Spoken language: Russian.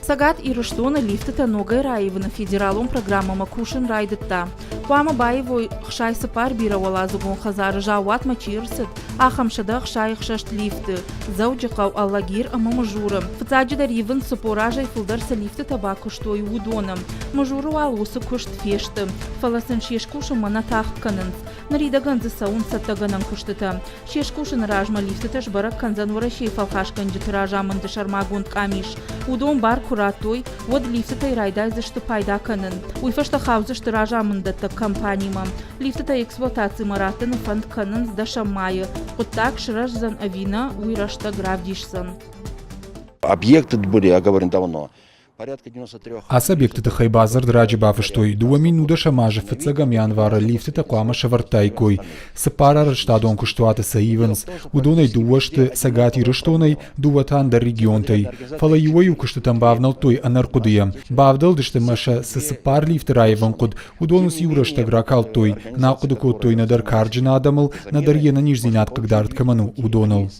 Сагат и Руштона лифтата Ногай Раевна федералом программама Кушин Райдетта. Куама Баевой хшай сапар бировала загон хазар жауат мачирсет, ахамшада хшай хшашт лифты. Зауджикау аллагир ама мажурам. Фцаджида ривен сапоражай фулдарса лифты табаку что и удоном. Мажуру алуса кушт фешты. Фаласан шешкуша манатах кананс. Нарида ганза саун саттаганан куштата. Шешкушин ражма лифтата жбарак канзан варашей фалхаш канджит ражаман дешармагун камиш. Удон бар куратой, вот лифтата и райдай за что пайда канан. Уйфашта хауза что ражаман дата компанима. Лифтата эксплуатации маратан фанд канан с дашамая. Вот так шражзан авина уйрашта гравдишсан. Объекты были оговорены давно. Порядка 93. Аз объектите хайбазар драджи бафштoi дуами нуда шамажа фцагам январа лифтите клама шавартайкой. Сапара раштадон куштуата саивенс. Удонай дуаште сагати раштонай дуатан дар регионтай. Фала юай укуштатам бавнал той анаркудиям. Бавдал диште маша сапар лифт райван куд. Удонус юрашта гракал той. Накуду код той надар карджина адамал надар ена нижзинат кагдарт каману удонал.